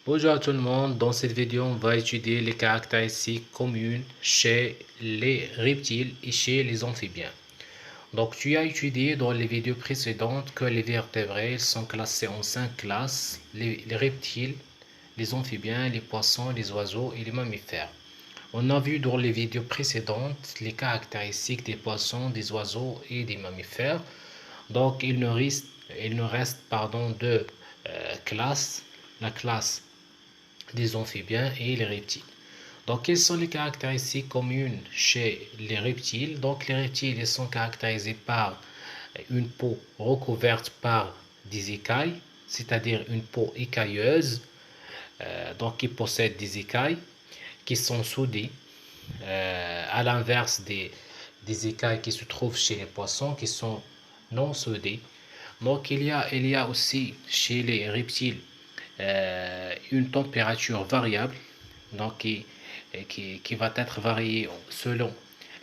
Bonjour à tout le monde, dans cette vidéo on va étudier les caractéristiques communes chez les reptiles et chez les amphibiens. Donc tu as étudié dans les vidéos précédentes que les vertébrés sont classés en 5 classes, les reptiles, les amphibiens, les poissons, les oiseaux et les mammifères. On a vu dans les vidéos précédentes les caractéristiques des poissons, des oiseaux et des mammifères. Donc il nous reste deux classes, la classe des amphibiens et les reptiles. Donc, quelles sont les caractéristiques communes chez les reptiles? Donc, les reptiles ils sont caractérisés par une peau recouverte par des écailles, c'est-à-dire une peau écailleuse, donc qui possède des écailles qui sont soudées, à l'inverse des écailles qui se trouvent chez les poissons qui sont non soudées. Donc, il y a aussi chez les reptiles une température variable, donc qui va être variée selon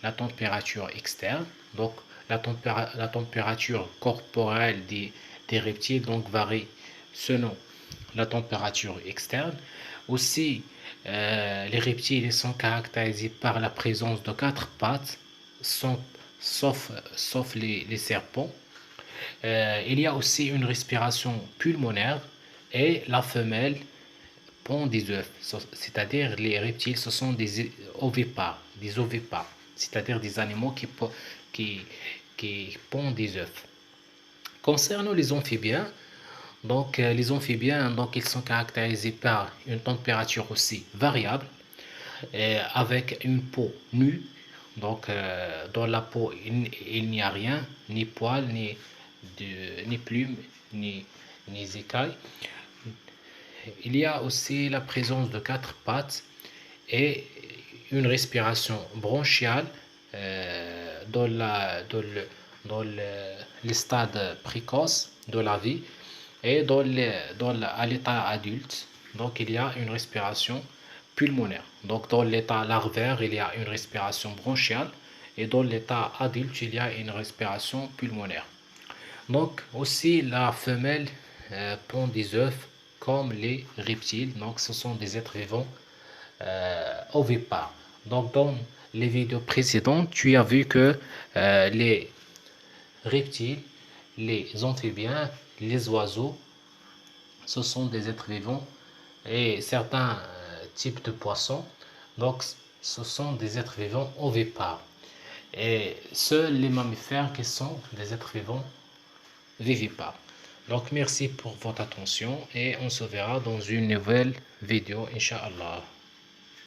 la température externe. Donc la température corporelle des reptiles donc varie selon la température externe. Aussi, les reptiles sont caractérisés par la présence de 4 pattes, sauf les serpents. Il y a aussi une respiration pulmonaire et la femelle pond des œufs. C'est-à-dire les reptiles, ce sont des ovipares, c'est-à-dire des animaux qui, qui pondent des œufs. Concernant les amphibiens, donc les amphibiens, donc ils sont caractérisés par une température aussi variable, avec une peau nue. Donc dans la peau il n'y a rien, ni poils, ni plumes, ni écailles. Il y a aussi la présence de 4 pattes et une respiration bronchiale dans les stades précoces de la vie et à l'état adulte. Donc il y a une respiration pulmonaire. Donc dans l'état larvaire, il y a une respiration bronchiale et dans l'état adulte, il y a une respiration pulmonaire. Donc aussi la femelle pond des œufs comme les reptiles. Donc ce sont des êtres vivants ovipares. Donc dans les vidéos précédentes, tu as vu que les reptiles, les amphibiens, les oiseaux, ce sont des êtres vivants et certains types de poissons. Donc ce sont des êtres vivants ovipares. Et seuls les mammifères qui sont des êtres vivants vivipares. Donc merci pour votre attention et on se verra dans une nouvelle vidéo, Inch'Allah.